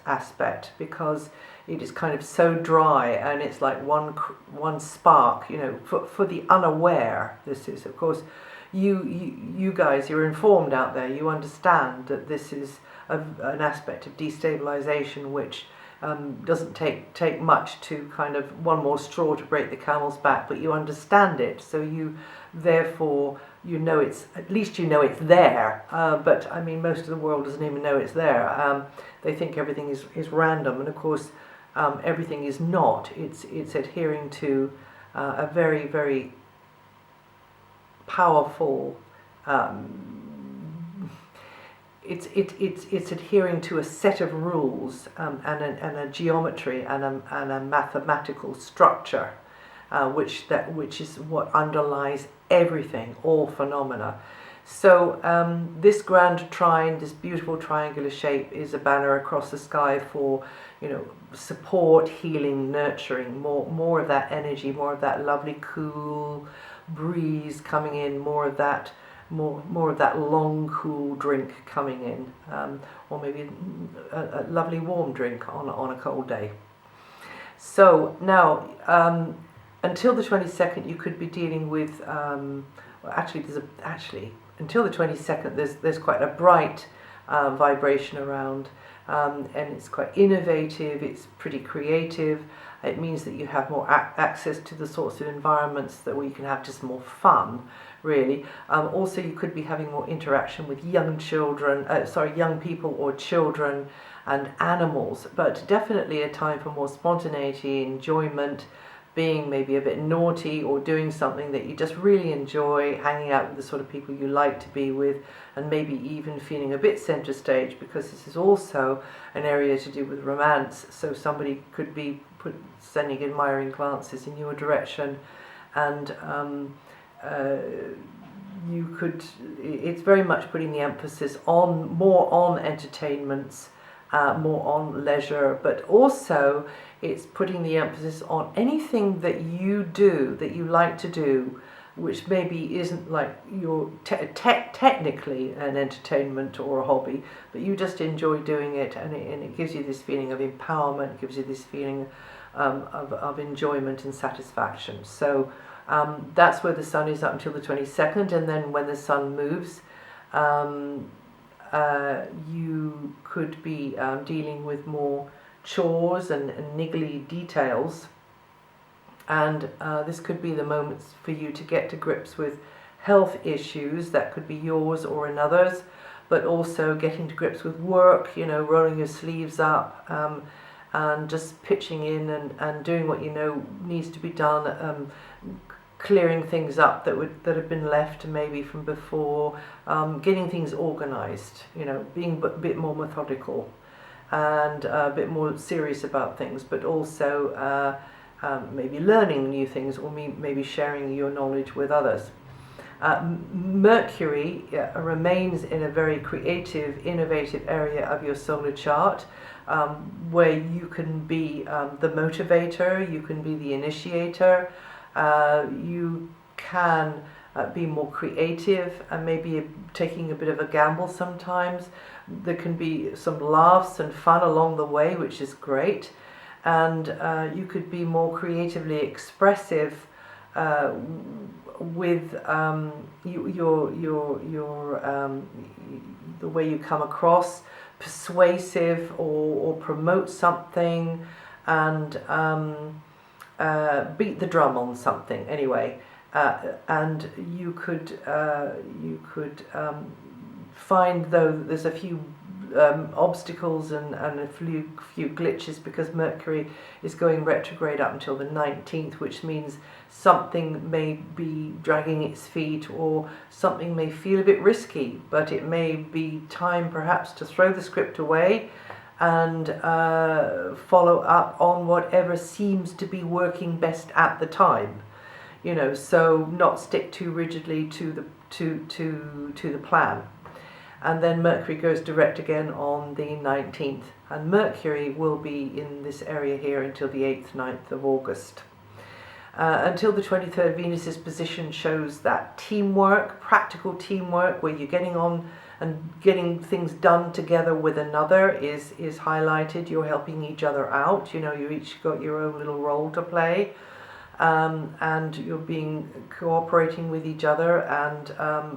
aspect, because it is kind of so dry, and it's like one spark, for the unaware. This is, of course, you guys, you're informed out there, you understand that this is an aspect of destabilization which doesn't take much to kind of one more straw to break the camel's back, but you understand it, so you therefore it's, at least it's there, but I mean most of the world doesn't even know it's there. They think everything is random, and of course everything is not. It's adhering to a very, very powerful, it's adhering to a set of rules, and a geometry and a mathematical structure, which is what underlies everything, all phenomena. So this grand trine, this beautiful triangular shape, is a banner across the sky for, support, healing, nurturing, more of that energy, more of that lovely cool breeze coming in, more of that long cool drink coming in, or maybe a lovely warm drink on a cold day. So now until the 22nd you could be dealing with until the 22nd there's quite a bright vibration around, and it's quite innovative, it's pretty creative. It means that you have more access to the sorts of environments where you can have just more fun, really. Also, you could be having more interaction with young people or children and animals, but definitely a time for more spontaneity, enjoyment, being maybe a bit naughty or doing something that you just really enjoy, hanging out with the sort of people you like to be with, and maybe even feeling a bit center stage, because this is also an area to do with romance. So somebody could be sending admiring glances in your direction, and it's very much putting the emphasis more on entertainments, more on leisure, but also it's putting the emphasis on anything that you do, that you like to do, which maybe isn't like your technically an entertainment or a hobby, but you just enjoy doing it, and it gives you this feeling of empowerment, gives you this feeling of enjoyment and satisfaction. So that's where the sun is up until the 22nd, and then when the sun moves, you could be dealing with more chores and niggly details, and this could be the moments for you to get to grips with health issues that could be yours or another's, but also getting to grips with work, rolling your sleeves up, and just pitching in and doing what needs to be done, clearing things up that have been left maybe from before, getting things organized, being a bit more methodical and a bit more serious about things, but also maybe learning new things, or maybe sharing your knowledge with others. Mercury remains in a very creative, innovative area of your solar chart, where you can be the motivator, you can be the initiator, you can be more creative and maybe taking a bit of a gamble sometimes. There can be some laughs and fun along the way, which is great, and you could be more creatively expressive with the way you come across, persuasive, or promote something, and beat the drum on something anyway, and you could find, though, there's a few obstacles and a few glitches, because Mercury is going retrograde up until the 19th, which means something may be dragging its feet, or something may feel a bit risky, but it may be time perhaps to throw the script away and follow up on whatever seems to be working best at the time, so not stick too rigidly to the plan. And then Mercury goes direct again on the 19th, and Mercury will be in this area here until the 8th, 9th of August. Until the 23rd, Venus's position shows that teamwork, practical teamwork, where you're getting on and getting things done together with another is highlighted. You're helping each other out. You know, you each got your own little role to play, and you're cooperating with each other and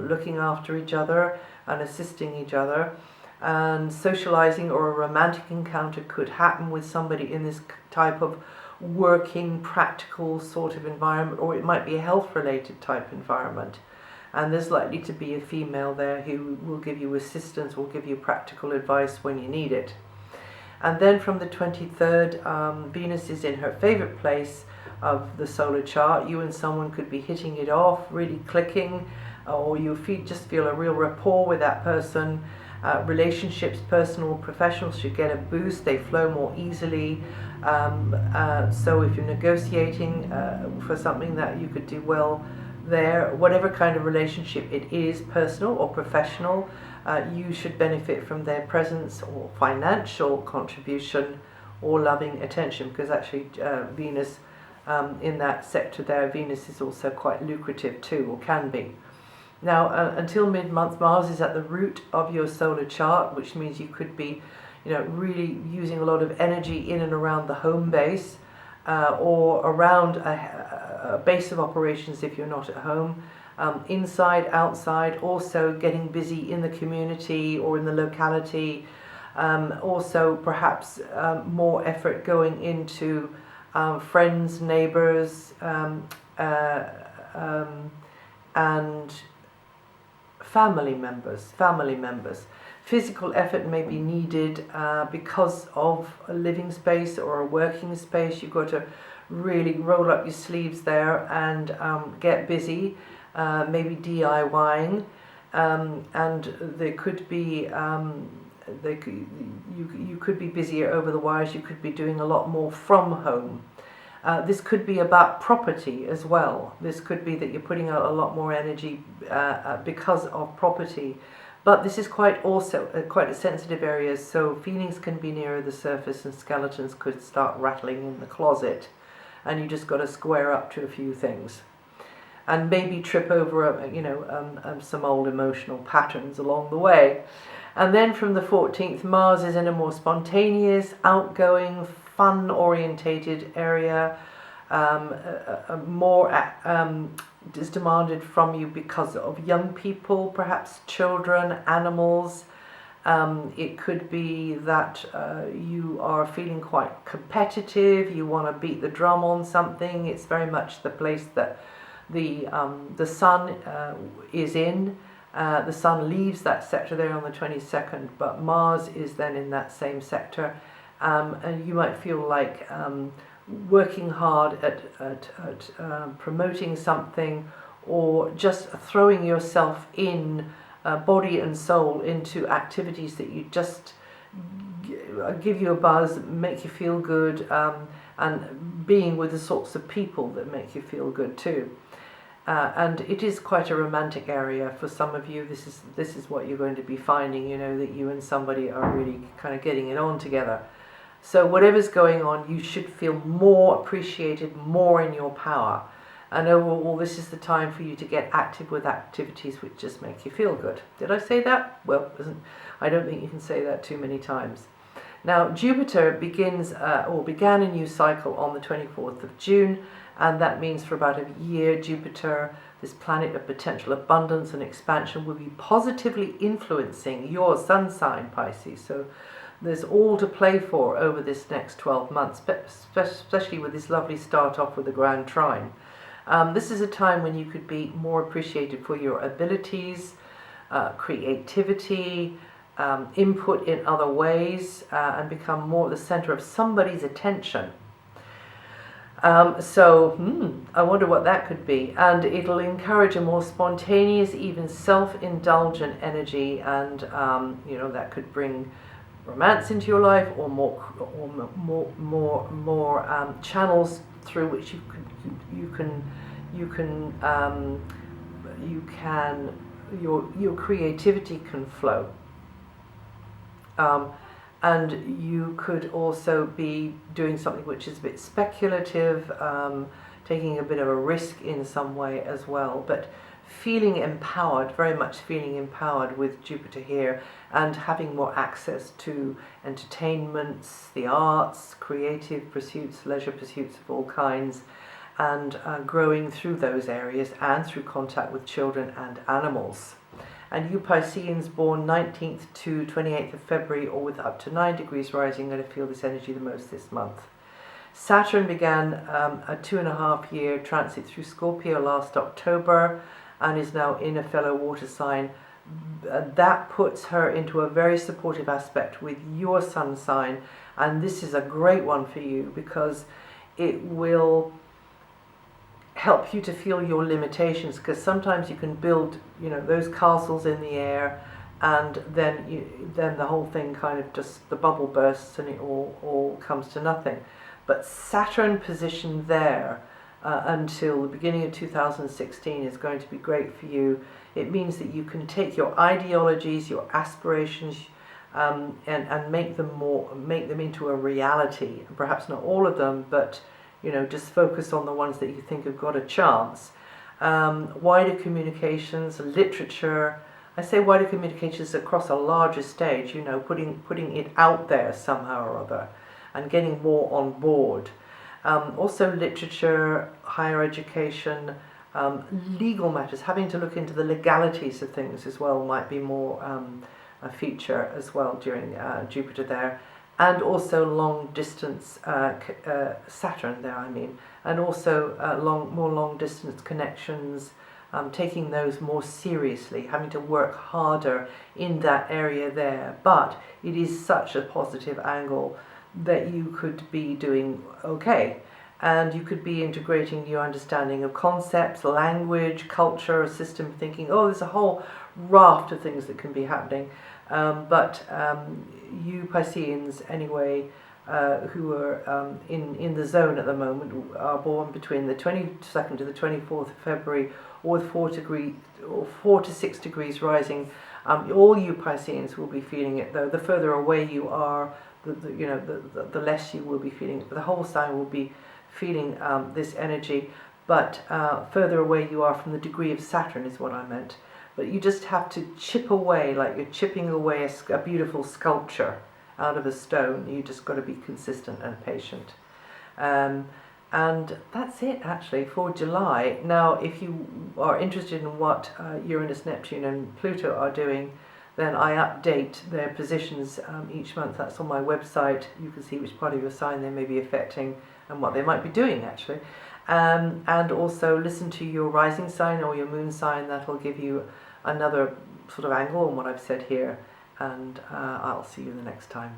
looking after each other and assisting each other. And socializing or a romantic encounter could happen with somebody in this type of working, practical sort of environment, or it might be a health-related type environment. And there's likely to be a female there who will give you assistance, will give you practical advice when you need it. And then from the 23rd, Venus is in her favorite place of the solar chart. You and someone could be hitting it off, really clicking, or you just feel a real rapport with that person. Relationships, personal, professional, should get a boost. They flow more easily. So if you're negotiating for something, that you could do well there. Whatever kind of relationship it is, personal or professional, you should benefit from their presence or financial contribution or loving attention, because actually Venus in that sector there, Venus is also quite lucrative too, or can be. Now, until mid-month, Mars is at the root of your solar chart, which means you could be, really using a lot of energy in and around the home base, or around a base of operations if you're not at home, inside, outside, also getting busy in the community or in the locality, also perhaps more effort going into friends, neighbors, and family members. Physical effort may be needed because of a living space or a working space. You've got to really roll up your sleeves there and get busy, maybe DIYing, and there could be you could be busier over the wires. You could be doing a lot more from home. This could be about property as well. This could be that you're putting out a lot more energy because of property. But this is quite a sensitive area, so feelings can be nearer the surface and skeletons could start rattling in the closet. And you just got to square up to a few things. And maybe trip over, some old emotional patterns along the way. And then from the 14th, Mars is in a more spontaneous, outgoing, fun-orientated area. More is demanded from you because of young people, perhaps children, animals. It could be that you are feeling quite competitive. You want to beat the drum on something. It's very much the place that the sun is in. The sun leaves that sector there on the 22nd, but Mars is then in that same sector. And you might feel like working hard at promoting something, or just throwing yourself in body and soul into activities that you just give you a buzz, make you feel good, and being with the sorts of people that make you feel good too. And it is quite a romantic area for some of you. This is what you're going to be finding, that you and somebody are really kind of getting it on together. So whatever's going on, you should feel more appreciated, more in your power. And overall, this is the time for you to get active with activities which just make you feel good. Did I say that? Well, I don't think you can say that too many times. Now, Jupiter began a new cycle on the 24th of June, and that means for about a year, Jupiter, this planet of potential abundance and expansion, will be positively influencing your sun sign, Pisces. So there's all to play for over this next 12 months, especially with this lovely start off with the Grand Trine. This is a time when you could be more appreciated for your abilities, creativity, input in other ways, and become more the center of somebody's attention. I wonder what that could be. And it'll encourage a more spontaneous, even self-indulgent energy, and that could bring romance into your life, or more channels through which your creativity can flow. And you could also be doing something which is a bit speculative, taking a bit of a risk in some way as well. But feeling empowered, very much feeling empowered with Jupiter here, and having more access to entertainments, the arts, creative pursuits, leisure pursuits of all kinds, and growing through those areas and through contact with children and animals. And you Pisceans born 19th to 28th of February, or with up to 9 degrees rising, are going to feel this energy the most this month. Saturn began a 2.5-year transit through Scorpio last October and is now in a fellow water sign. That puts her into a very supportive aspect with your sun sign, and this is a great one for you because it will help you to feel your limitations, because sometimes you can build, those castles in the air, and then the whole thing kind of just, the bubble bursts and it all comes to nothing. But Saturn positioned there until the beginning of 2016 is going to be great for you. It means that you can take your ideologies, your aspirations, and make them into a reality. Perhaps not all of them, but just focus on the ones that you think have got a chance. Wider communications, literature. I say wider communications across a larger stage. Putting it out there somehow or other, and getting more on board. Also literature, higher education, legal matters, having to look into the legalities of things as well might be more a feature as well during Jupiter there. And also long distance, Saturn there and also more long distance connections, taking those more seriously, having to work harder in that area there. But it is such a positive angle that you could be doing okay, and you could be integrating your understanding of concepts, language, culture, system of thinking. There's a whole raft of things that can be happening, but you Pisceans anyway, who are in the zone at the moment, are born between the 22nd to the 24th of February, or with 4 to 6 degrees rising. All you Pisceans will be feeling it, though. The further away you are, the less you will be feeling it. But the whole sign will be feeling this energy, but further away you are from the degree of Saturn is what I meant. But you just have to chip away, like you're chipping away a beautiful sculpture out of a stone. You just got to be consistent and patient. And that's it actually for July. Now, if you are interested in what Uranus, Neptune and Pluto are doing, then I update their positions each month. That's on my website. You can see which part of your sign they may be affecting and what they might be doing actually. And also listen to your rising sign or your moon sign. That'll give you another sort of angle on what I've said here. And I'll see you the next time.